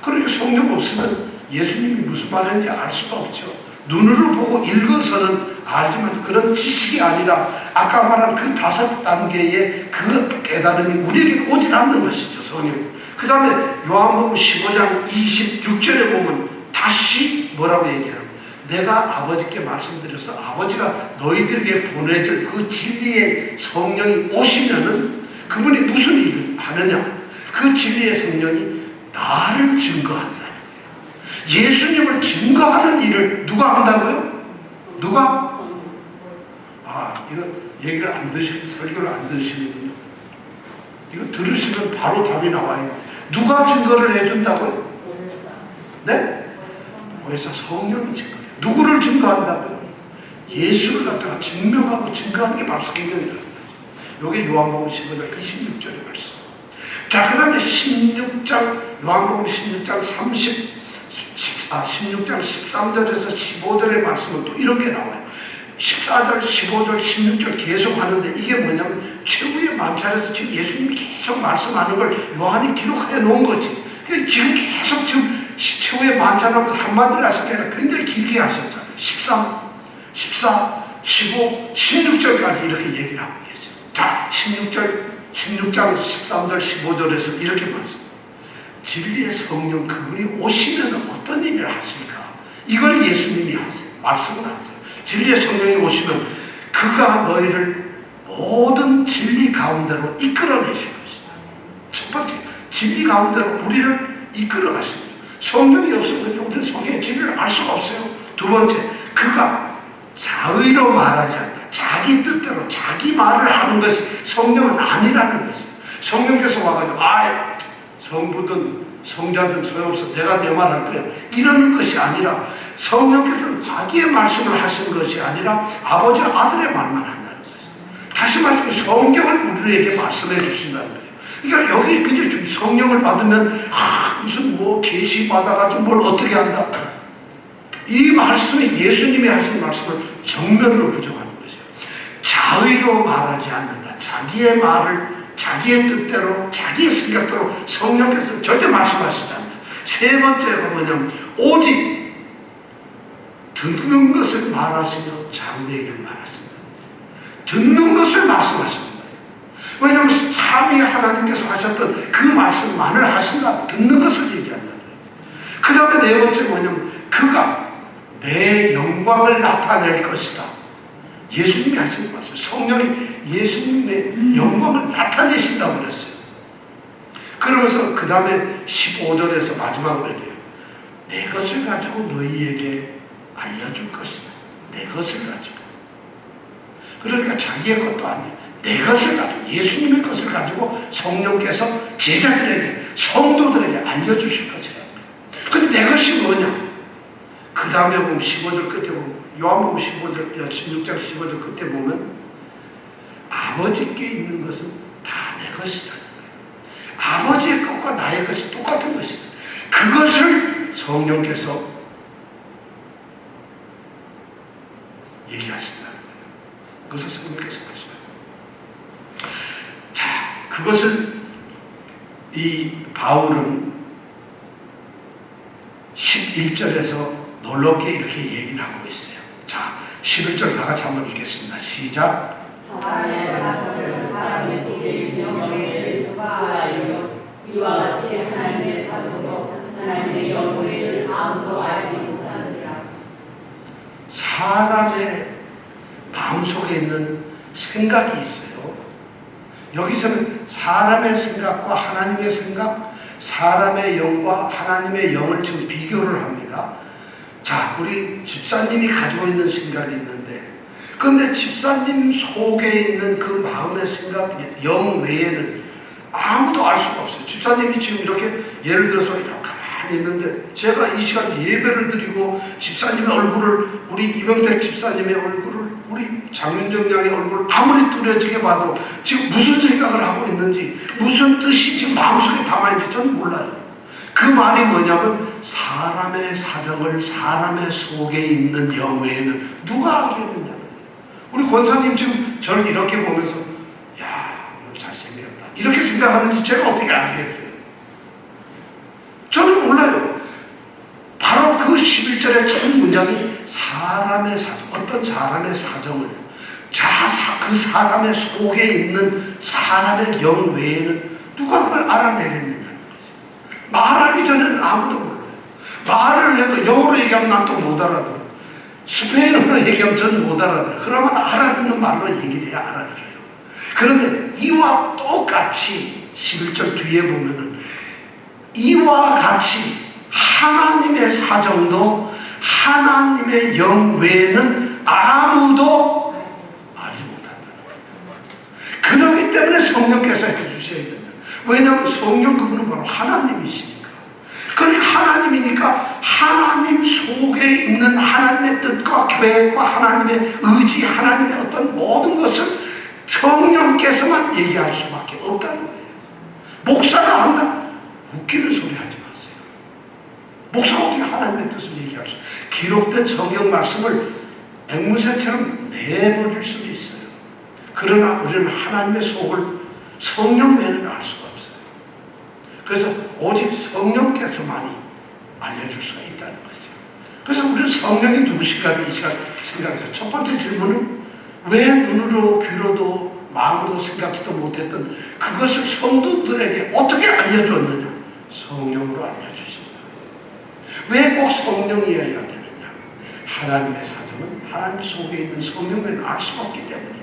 Speaker 1: 그러니까 성령 없으면 예수님이 무슨 말인지 알 수가 없죠. 눈으로 보고 읽어서는 알지만 그런 지식이 아니라 아까 말한 그 5단계의 그 깨달음이 우리에게 오질 않는 것이죠. 성령. 그 다음에 요한복음 15장 26절에 보면 다시 뭐라고 얘기하는 내가 아버지께 말씀드려서 아버지가 너희들에게 보내줄 그 진리의 성령이 오시면은 그분이 무슨 일을 하느냐. 그 진리의 성령이 나를 증거한다는 거예요. 예수님을 증거하는 일을 누가 한다고요? 누가? 이거 얘기를 안 드시고 설교를 안 들으시는군요. 이거 들으시면 바로 답이 나와요. 누가 증거를 해준다고요? 네? 그래서 성령이 증거해요. 누구를 증거한다고요? 예수를 갖다가 증명하고 증거하는 게 바로 성령이라는 거죠. 이게 요한복음 15장 26절의 말씀. 자, 그 다음에 16장 요한복음 16장 16장 13절에서 15절의 말씀은 또 이런 게 나와요. 14절, 15절, 16절 계속 하는데 이게 뭐냐면 최후의 만찬에서 지금 예수님이 계속 말씀하는 걸 요한이 기록해 놓은 거지. 그러니까 지금 계속 최후의 만찬하면서 한마디를 하신 게 아니라 굉장히 길게 하셨잖아요. 13, 14, 15, 16절까지 이렇게 얘기를 하고 계세요. 자, 16장 13절, 15절에서 이렇게 말씀. 진리의 성령 그분이 오시면 어떤 일을 하실까? 이걸 예수님이 하세요. 말씀을 하세요. 진리의 성령이 오시면 그가 너희를 모든 진리 가운데로 이끌어내실 것이다. 첫 번째, 진리 가운데로 우리를 이끌어 가십니다. 성령이 없으면 우리는 성령의 진리를 알 수가 없어요. 두 번째, 그가 자의로 말하지 않는다. 자기 뜻대로 자기 말을 하는 것이 성령은 아니라는 것이에요. 성령께서 와가지고 성부든 성자든 소용없어 내가 내 말 할 거야 이러는 것이 아니라 성령께서는 자기의 말씀을 하시는 것이 아니라 아버지와 아들의 말만 한다는 것이에요. 다시 말해서 성경을 우리에게 말씀해 주신다는 거예요. 그러니까 여기 굉장히 성령을 받으면 무슨 계시 받아가지고 뭘 어떻게 한다. 이 말씀이 예수님이 하신 말씀을 정면으로 부정하는 것이에요. 자의로 말하지 않는다. 자기의 말을 자기의 뜻대로 자기의 생각대로 성령께서 절대 말씀하시지 않는다. 세 번째가 뭐냐면 오직 듣는 것을 말하시며 장래일을 말하신다. 듣는 것을 말씀하시는 거예요. 왜냐하면 삼위 하나님께서 하셨던 그 말씀만을 하신다. 듣는 것을 얘기한다는 거예요. 그 다음에 네 번째 뭐냐면 그가 내 영광을 나타낼 것이다. 예수님이 하시는 말씀. 성령이 예수님의 영광을 나타내신다고 그랬어요. 그러면서 그 다음에 15절에서 마지막으로 해요. 내 것을 가지고 너희에게 알려줄 것이다. 내 것을 가지고. 그러니까 자기의 것도 아니에요. 내 것을 가지고 예수님의 것을 가지고 성령께서 제자들에게 성도들에게 알려주실 것이라는 거예요. 근데 내 것이 뭐냐? 그 그 다음에 보면 15절 끝에 보면, 요한복음 16장 15절 끝에 보면 아버지께 있는 것은 다 내 것이다. 아버지의 것과 나의 것이 똑같은 것이다. 그것을 성령께서 얘기하신다. 그것을 성령께서 말씀하신다. 자, 그것을 이 바울은 11절에서 놀랍게 이렇게 얘기를 하고 있어요. 자, 11절 다 같이 한번 읽겠습니다. 시작.
Speaker 2: 사람의 속에 영광을 누가 알려? 이와 같이 하나님의 사정도 하나님의 영광을 아무도 알지 못하느니라.
Speaker 1: 사람의 마음속에 있는 생각이 있어요. 여기서는 사람의 생각과 하나님의 생각, 사람의 영과 하나님의 영을 지금 비교를 합니다. 자, 우리 집사님이 가지고 있는 생각이 있는데, 그런데 집사님 속에 있는 그 마음의 생각, 영 외에는 아무도 알 수가 없어요. 집사님이 지금 이렇게 예를 들어서 이렇게 가만히 있는데, 제가 이 시간 예배를 드리고 집사님의 얼굴을, 우리 이병택 집사님의 얼굴을, 우리 장윤정 양의 얼굴을 아무리 뚜렷하게 봐도 지금 무슨 생각을 하고 있는지, 무슨 뜻이 지금 마음속에 담아있는지 저는 몰라요. 그 말이 뭐냐면 사람의 사정을 사람의 속에 있는 영 외에는 누가 알겠느냐. 우리 권사님 지금 저를 이렇게 보면서 야, 오늘 잘생겼다 이렇게 생각하는지 제가 어떻게 알겠어요? 저는 몰라요. 바로 그 11절의 첫 문장이 사람의 사정, 어떤 사람의 사정을 그 사람의 속에 있는 사람의 영 외에는 누가 그걸 알아내겠느냐는 거죠. 말하기 전에는 아무도 몰라요. 말을 해도 영어로 얘기하면 난 또 못 알아들어. 스페인어로 얘기하면 저는 못 알아들어요. 그러면 알아듣는 말로 얘기를 해야 알아들어요. 그런데 이와 똑같이 11절 뒤에 보면은 이와 같이 하나님의 사정도 하나님의 영 외에는 아무도 알지 못한다. 그렇기 때문에 성령께서 해주셔야 된다. 왜냐하면 성령 그분은 바로 하나님이시니까. 그러니까 하나님이니까 하나님 속에 있는 하나님의 뜻과 계획과 하나님의 의지, 하나님의 어떤 모든 것을 성령께서만 얘기할 수밖에 없다는 거예요. 목사가 한다? 웃기는 소리 하지 마세요. 목사가 어떻게 하나님의 뜻을 얘기할 수, 기록된 성경 말씀을 앵무새처럼 내버릴 수도 있어요. 그러나 우리는 하나님의 속을 성령 외에는 알 수가 없어요. 그래서 오직 성령께서만이 알려줄 수가 있다는 거죠. 그래서 우리는 성령이 누구실까 이 시간 생각해서 첫 번째 질문은 왜 눈으로 귀로도 마음으로 생각지도 못했던 그것을 성도들에게 어떻게 알려줬느냐? 성령으로 알려주신다. 왜 꼭 성령이어야 되느냐? 하나님의 사정은 하나님 속에 있는 성령 외에는 알 수가 없기 때문이다.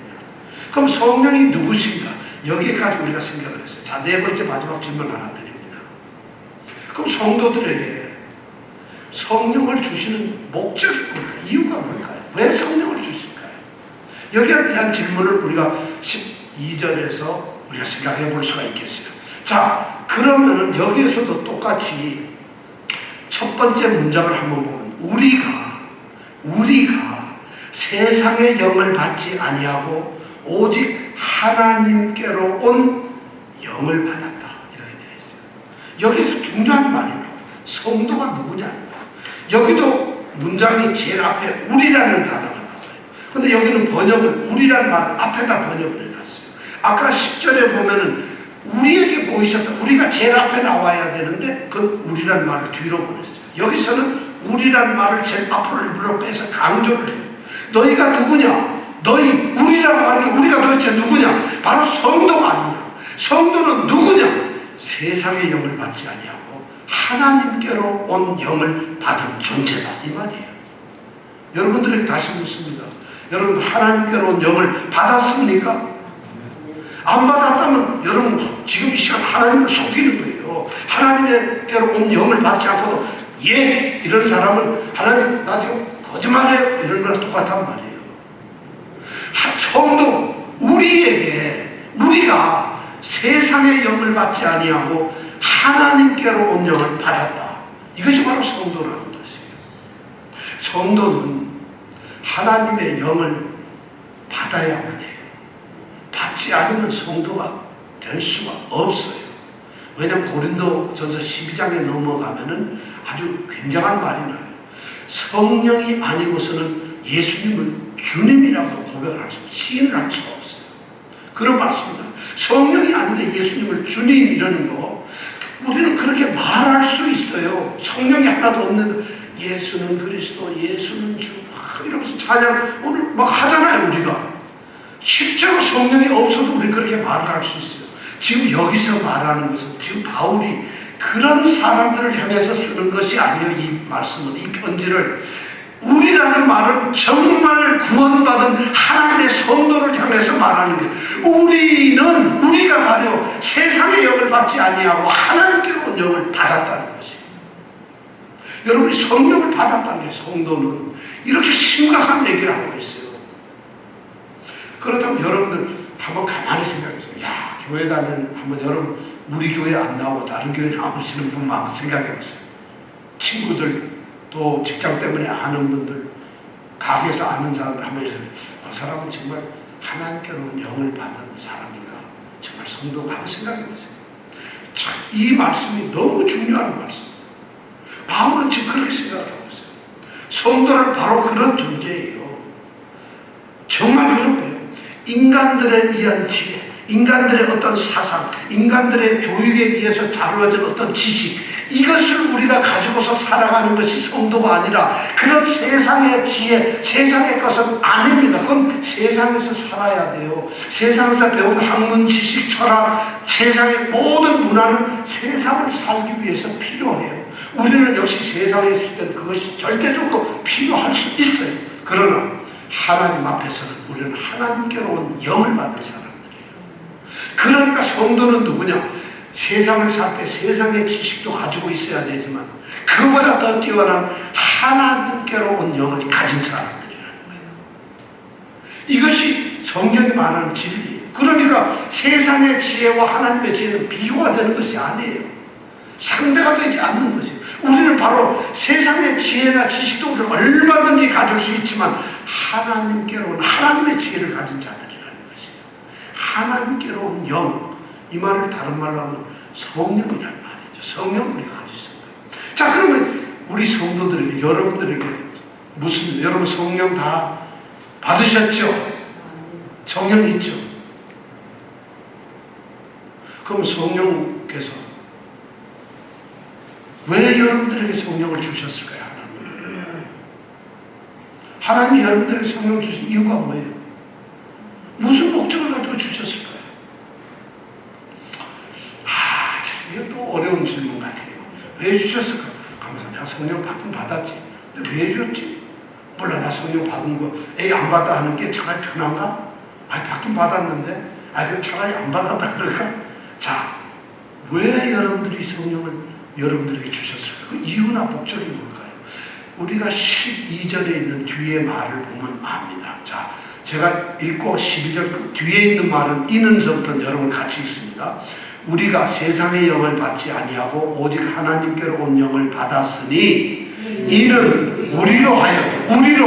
Speaker 1: 그럼 성령이 누구신가? 여기까지 우리가 생각을 했어요. 자, 네 번째 마지막 질문 하나 드립니다. 그럼 성도들에게 성령을 주시는 목적이 뭘까? 이유가 뭘까요? 왜 성령을 주실까요? 여기에 대한 질문을 우리가 12절에서 우리가 생각해 볼 수가 있겠어요. 자, 그러면은 여기에서도 똑같이 첫 번째 문장을 한번 보면 우리가 세상의 영을 받지 아니하고 오직 하나님께로 온 영을 받았다. 이렇게 되어 있어요. 여기서 중요한 말이 나와요. 성도가 누구냐? 여기도 문장이 제일 앞에 우리라는 단어가 나와요. 근데 여기는 번역을 우리라는 말을 앞에다 번역을 해놨어요. 아까 10절에 보면은 우리에게 보이셨다. 우리가 제일 앞에 나와야 되는데 그 우리라는 말을 뒤로 보냈어요. 여기서는 우리라는 말을 제일 앞으로 일부러 빼서 강조를 해요. 너희가 누구냐? 우리라는 말이 우리가 도대체 누구냐? 바로 성도가 아니냐? 성도는 누구냐? 세상의 영을 받지 아니하고 하나님께로 온 영을 받은 존재다 이 말이에요. 여러분들에게 다시 묻습니다. 여러분 하나님께로 온 영을 받았습니까? 안 받았다면 여러분 지금 이 시간 하나님을 속이는 거예요. 하나님께로 온 영을 받지 않고도 예 이런 사람은 하나님 나 지금 거짓말해요 이런 거랑 똑같단 말이에요. 성도 우리가 세상의 영을 받지 아니하고 하나님께로 온 영을 받았다. 이것이 바로 성도라는 것이에요. 성도는 하나님의 영을 받아야만 해요. 받지 않으면 성도가 될 수가 없어요. 왜냐하면 고린도전서 12장에 넘어가면은 아주 굉장한 말이 나요. 성령이 아니고서는 예수님을 주님이라고 고백을 할 수, 시인을 할 수가 없어요. 그런 말씀입니다. 성령이 아닌데 예수님을 주님 이러는 거, 우리는 그렇게 말할 수 있어요. 성령이 하나도 없는데 예수는 그리스도, 예수는 주, 이러면서 찬양 오늘 막 하잖아요. 우리가 실제로 성령이 없어도 우리 그렇게 말을 할 수 있어요. 지금 여기서 말하는 것은 지금 바울이 그런 사람들을 향해서 쓰는 것이 아니에요. 이 말씀은, 이 편지를. 우리라는 말은 정말 구원받은 하나님의 성도를 향해서 말하는 거예요. 우리가 바로 세상의 영을 받지 아니하고 하나님께로 영을 받았다는 것이에요. 여러분이 성령을 받았다는 게, 성도는 이렇게 심각한 얘기를 하고 있어요. 그렇다면 여러분들 한번 가만히 생각해보세요. 야, 교회 다니는, 한번 여러분 우리 교회 안 나오고 다른 교회 나오시는 분만 한번 생각해보세요. 친구들, 또 직장 때문에 아는 분들, 가게에서 아는 사람들 한번 해서 그 사람은 정말 하나님께로는 영을 받은 사람인가, 정말 성도가, 한번 생각해보세요. 참, 이 말씀이 너무 중요한 말씀. 바울은 지금 그렇게 생각하고 있어요. 성도는 바로 그런 존재예요. 정말 그런 거예요. 인간들에 의한 지혜, 인간들의 어떤 사상, 인간들의 교육에 의해서 자루어진 어떤 지식, 이것을 우리가 가지고서 살아가는 것이 성도가 아니라 그런 세상의 지혜, 세상의 것은 아닙니다. 그건 세상에서 살아야 돼요. 세상에서 배운 학문, 지식, 철학, 세상의 모든 문화는 세상을 살기 위해서 필요해요. 우리는 역시 세상에 있을 때 그것이 절대적으로 필요할 수 있어요. 그러나 하나님 앞에서는 우리는 하나님께로 온 영을 받은 사람들이에요. 그러니까 성도는 누구냐? 세상을 살 때 세상의 지식도 가지고 있어야 되지만 그보다 더 뛰어난 하나님께로 온 영을 가진 사람들이라는 거예요. 이것이 성경이 말하는 진리예요. 그러니까 세상의 지혜와 하나님의 지혜는 비교가 되는 것이 아니에요. 상대가 되지 않는 것이에요. 우리는 바로 세상의 지혜나 지식도 우리는 얼마든지 가질 수 있지만 하나님께로 온 하나님의 지혜를 가진 자들이라는 것이에요. 하나님께로 온 영, 이 말을 다른 말로 하면 성령이라는 말이죠. 성령 우리가 가지고 있습니다. 자, 그러면 우리 성도들에게, 여러분들에게 묻습니다. 여러분 성령 다 받으셨죠? 성령 있죠? 그럼 성령께서 왜 여러분들에게 성령을 주셨을까요? 하나님이 여러분들에게 성령을 주신 이유가 뭐예요? 무슨 목적을 가지고 주셨을까요? 이게 또 어려운 질문 같아요. 왜 주셨을까? 하면서 내가 성령 받았지. 근데 왜 줬지? 몰라, 나 성령 받은 거, 안 받다 하는 게 차라리 편한가? 받긴 받았는데, 그냥 차라리 안 받았다 그럴까? 자, 왜 여러분들이 성령을 여러분들에게 주셨을까? 그 이유나 목적이 뭘까요? 우리가 12절에 있는 뒤에 말을 보면 압니다. 자, 제가 읽고 12절 그 뒤에 있는 말은 이는서부터 여러분 같이 읽습니다. 우리가 세상의 영을 받지 아니하고 오직 하나님께로 온 영을 받았으니 이는 우리로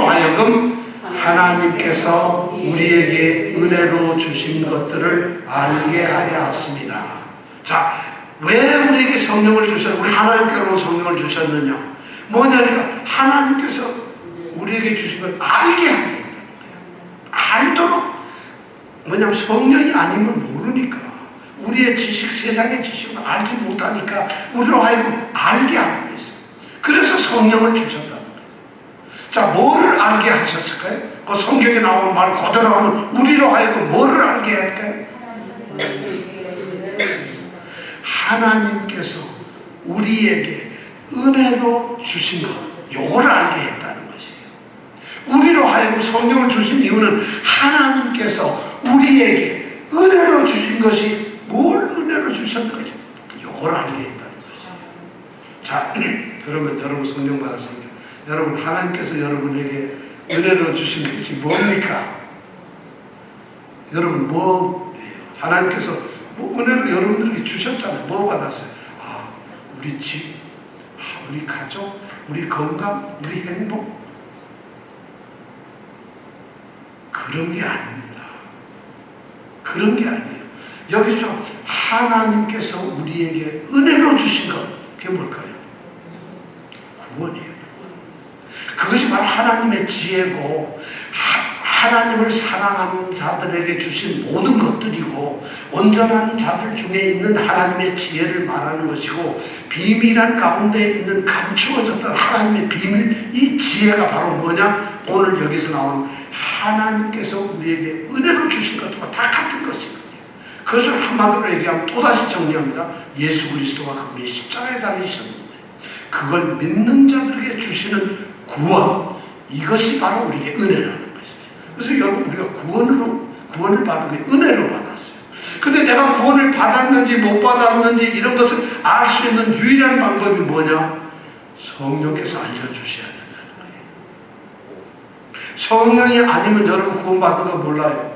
Speaker 1: 하여금 하나님께서 우리에게 은혜로 주신 것들을 알게 하려 하십니다. 자, 왜 우리에게 성령을 주셨느냐? 우리 하나님께로 성령을 주셨느냐? 뭐냐니까 하나님께서 우리에게 주신 걸 알게 하게 했다는 거예요. 알도록. 뭐냐면 성령이 아니면 모르니까. 우리의 지식, 세상의 지식을 알지 못하니까 우리로 하여금 알게 하고 있어요. 그래서 성령을 주셨다는 거예요. 자, 뭐를 알게 하셨을까요? 그 성경에 나오는 말 그대로 하면 우리로 하여금 뭐를 알게 할까요? 하나님께서 우리에게 은혜로 주신 것, 요걸 알게 했다는 것이에요. 우리로 하여금 성령을 주신 이유는 하나님께서 우리에게 은혜로 주신 것이 뭘 은혜로 주셨는가? 요걸 알게 했다는 것이에요. 자, 그러면 여러분 성령 받았습니까? 여러분 하나님께서 여러분에게 은혜로 주신 것이 뭡니까? 여러분 뭐예요? 하나님께서 은혜를 여러분들에게 주셨잖아요. 뭐 받았어요? 우리 집, 우리 가족, 우리 건강, 우리 행복, 그런 게 아닙니다. 그런 게 아니에요. 여기서 하나님께서 우리에게 은혜로 주신 것, 그게 뭘까요? 구원이에요. 구원. 그것이 바로 하나님의 지혜고 하나님을 사랑하는 자들에게 주신 모든 것들이고 온전한 자들 중에 있는 하나님의 지혜를 말하는 것이고 비밀한 가운데 있는 감추어졌던 하나님의 비밀, 이 지혜가 바로 뭐냐? 오늘 여기서 나온 하나님께서 우리에게 은혜로 주신 것과 다 같은 것이거든요. 그것을 한마디로 얘기하면 또다시 정리합니다. 예수 그리스도가 그분이 십자가에 달리셨는데 그걸 믿는 자들에게 주시는 구원, 이것이 바로 우리에게 은혜라는 것이에요. 그래서 여러분, 우리가 구원을 받은 게 은혜로 받았어요. 근데 내가 구원을 받았는지 못 받았는지 이런 것을 알 수 있는 유일한 방법이 뭐냐? 성령께서 알려주셔야 된다는 거예요. 성령이 아니면 여러분 구원받은 거 몰라요.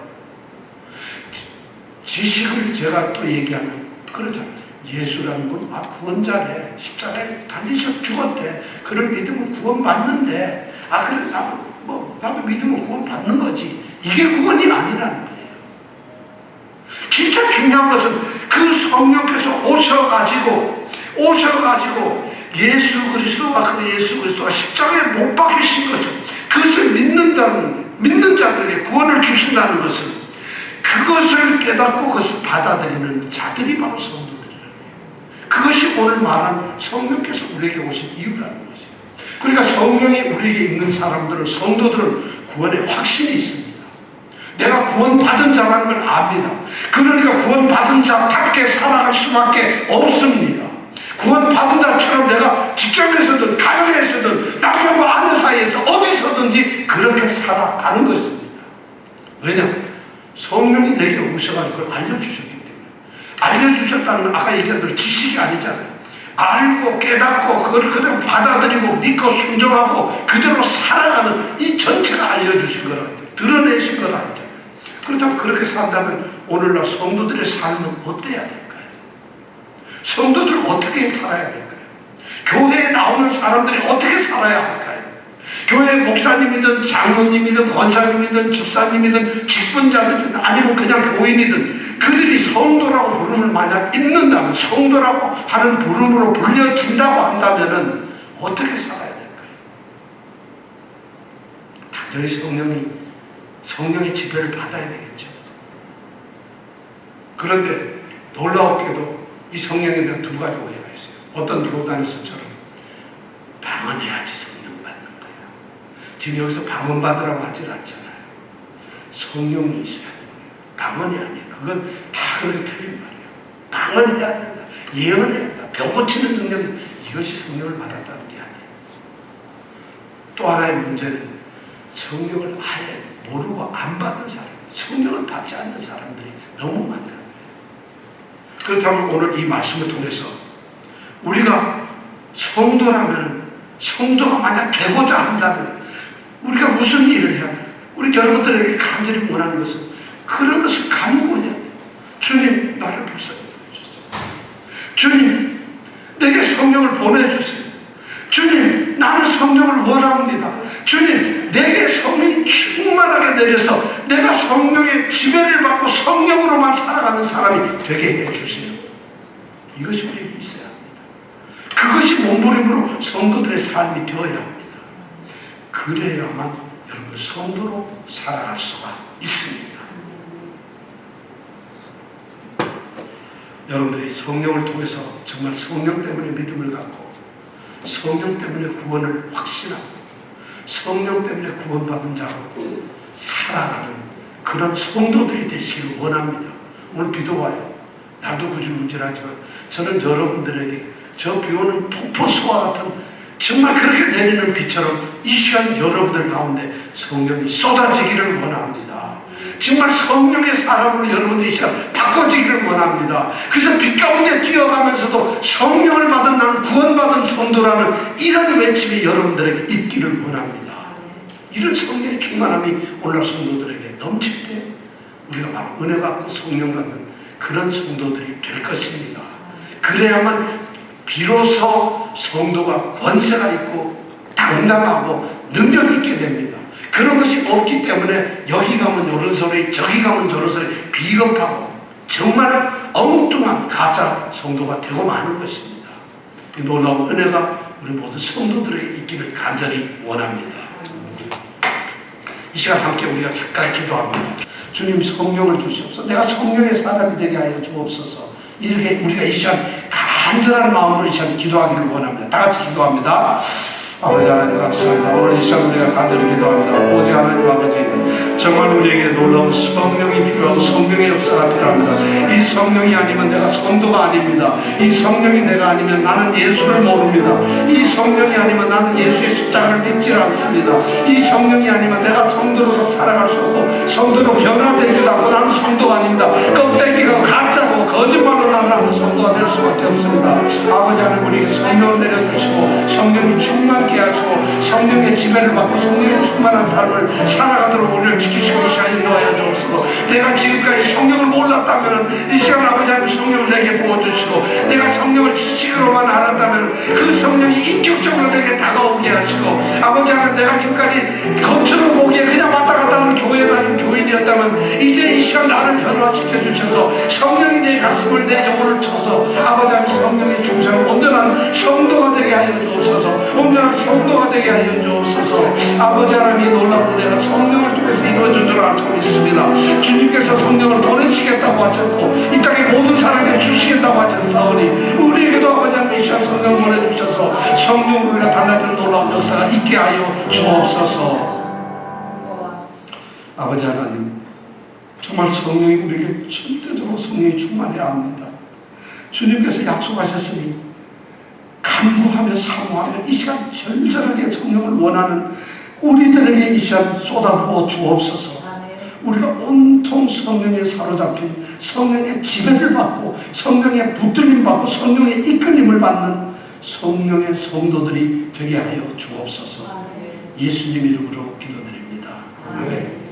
Speaker 1: 지식을 제가 또 얘기하면 그렇잖아요. 예수라는 분, 구원자래. 십자가에 달리셔 죽었대. 그를 믿으면 구원받는데, 그래, 나도 믿으면 구원받는 거지. 이게 구원이 아니라는 거예요. 진짜 중요한 것은 그 성령께서 오셔가지고 예수 그리스도가 십자가에 못 박히신 것을, 그것을 믿는 자들에게 구원을 주신다는 것은 그것을 깨닫고 그것을 받아들이는 자들이 바로 성도들이라는 거예요. 그것이 오늘 말한 성령께서 우리에게 오신 이유라는 것이에요. 그러니까 성령이 우리에게 있는 사람들은, 성도들은 구원의 확신이 있습니다. 내가 구원받은 자라는 걸 압니다. 그러니까 구원받은 자답게 살아갈 수밖에 없습니다. 구원받은 자처럼 내가 직장에서든 가정에서든 남편과 아내 사이에서 어디서든지 그렇게 살아가는 것입니다. 왜냐? 성령이 내게 오셔가지고 그걸 알려주셨기 때문에. 알려주셨다는 건 아까 얘기한 대로 지식이 아니잖아요. 알고 깨닫고 그걸 그대로 받아들이고 믿고 순종하고 그대로 살아가는 이 전체가 알려주신 거라 했죠. 드러내신 거라 했잖아요. 그렇다면 그렇게 산다면 오늘날 성도들의 삶은 어때야 될까요? 성도들은 어떻게 살아야 될까요? 교회에 나오는 사람들이 어떻게 살아야 할까요? 교회 목사님이든 장로님이든 권사님이든 집사님이든 직분자들이든 아니면 그냥 교인이든 그들이 성도라고 부름을 만약 입는다면, 성도라고 하는 부름으로 불려진다고 한다면 어떻게 살아야 될까요? 당연히 성령의 지배를 받아야 되겠죠. 그런데 놀라웠게도 이 성령에 대한 두 가지 오해가 있어요. 어떤 로다니스처럼 방언해야지 성령 받는 거야. 지금 여기서 방언 받으라고 하질 않잖아요. 성령이 있어야 돼요. 방언이 아니에요. 그건 다 그렇게 틀린 말이에요. 방언해야 된다. 예언해야 된다. 병 고치는 능력이, 이것이 성령을 받았다는 게 아니에요. 또 하나의 문제는 성령을 아예 모르고 안 받은 사람, 성령을 받지 않는 사람들이 너무 많다. 그렇다면 오늘 이 말씀을 통해서 우리가 성도라면, 성도가 만약 되고자 한다면 우리가 무슨 일을 해야 돼요? 우리 여러분들에게 간절히 원하는 것은 그런 것을 간구해야 돼요. 주님, 나를 불쌍히 여겨주세요. 주님, 내게 성령을 보내주세요. 주님, 나는 성령을 원합니다. 주님, 내게 성령이 충만하게 내려서 내가 성령의 지배를 받고 성령으로만 살아가는 사람이 되게 해주세요. 이것이 우리에게 있어야 합니다. 그것이 몸부림으로 성도들의 삶이 되어야 합니다. 그래야만 여러분 성도로 살아갈 수가 있습니다. 여러분들이 성령을 통해서 정말 성령 때문에 믿음을 갖고 성령 때문에 구원을 확신하고 성령 때문에 구원받은 자로 살아가는 그런 성도들이 되시기를 원합니다. 오늘 비도 와요. 날도 구질구질하지만 저는 여러분들에게 저 비오는 폭포수와 같은 정말 그렇게 내리는 비처럼 이 시간 여러분들 가운데 성령이 쏟아지기를 원합니다. 정말 성령의 사람으로 여러분들이 이 시간 바꿔지기를 원합니다. 그래서 빛 가운데 뛰어가면서도 성령을 받은 나는 구원받은 성도라는 이런 외침이 여러분들에게 있기를 원합니다. 이런 성령의 충만함이 오늘 성도들에게 넘칠 때 우리가 바로 은혜 받고 성령 받는 그런 성도들이 될 것입니다. 그래야만 비로소 성도가 권세가 있고 당당하고 능력 있게 됩니다. 그런 것이 없기 때문에 여기 가면 이런 소리 저기 가면 저런 소리 비겁하고 정말 엉뚱한 가짜 성도가 되고 마는 것입니다. 이 놀라운 은혜가 우리 모든 성도들에게 있기를 간절히 원합니다. 이 시간 함께 우리가 잠깐 기도합니다. 주님 성령을 주시옵소서. 내가 성령의 사람이 되게 하여 주옵소서. 이렇게 우리가 이 시간 간절한 마음으로 이 시간 기도하기를 원합니다. 다 같이 기도합니다. 아버지 하나님 감사합니다. 오늘 이 시간 우리가 간절히 기도합니다. 오직 하나님 아버지 정말 우리에게 놀라운 성령이 필요하고 성령의 역사가 필요합니다. 이 성령이 아니면 내가 성도가 아닙니다. 이 성령이 내가 아니면 나는 예수를 모릅니다. 이 성령이 아니면 나는 예수의 십자가를 믿지 않습니다. 이 성령이 아니면 내가 성도로서 살아갈 수 없고 성도로 변화되지도 않고 나는 성도가 아닙니다. 껍데기가 가짜고 거짓말로 나는 하는 성도가 될 수밖에 없습니다. 아버지 하나님 우리에게 성령을 내려주시고 성령이 충만케 하시고 성령의 지배를 받고 성령의 충만한 삶을 살아가도록 우리를 지키시고 이 시간에 인도하여 주옵소서. 내가 지금까지 성령을 몰랐다면 이 시간 아버지 하나님 성령을 내게 부어주시고 내가 성령을 지식으로만 알았다면 그 성령이 인격적으로 내게 다가오게 하시고 아버지 하나님 내가 지금까지 겉으로 보기에 그냥 왔다 갔다 하는 교회 다니는 교인이었다면 이제 이 시간 나를 변화시켜 주셔서 성령이 내 가슴을 내 영혼을 쳐서 아버지 하나님 성령의 중심을 온전한 성도가 되게 하여 주옵소서. 온전한 성도가 되게 하여 주옵소서. 아버지 하나님 이 놀라운 은혜가 성령을 통해서 이루어진 줄 알고 있습니다. 주님께서 성령을 보내시겠다고 하셨고 이 땅에 모든 사람에게 주시겠다고 하셨사오니 우리에게도 아버지 하나님 이 시간 성령을 보내주셔서 성령으로 우리가 달라지는 놀라운 역사가 있게 하여 주옵소서. 아버지 하나님 정말 성령이 우리에게 절대적으로 성령이 충만해야 합니다. 주님께서 약속하셨으니 간구하며 사모하며 이 시간 절절하게 성령을 원하는 우리들에게 이 시간 쏟아부어 주옵소서. 우리가 온통 성령에 사로잡힌 성령의 지배를 받고 성령의 붙들림 받고 성령의 이끌림을 받는 성령의 성도들이 되게 하여 주옵소서. 예수님 이름으로 기도드립니다. 아멘.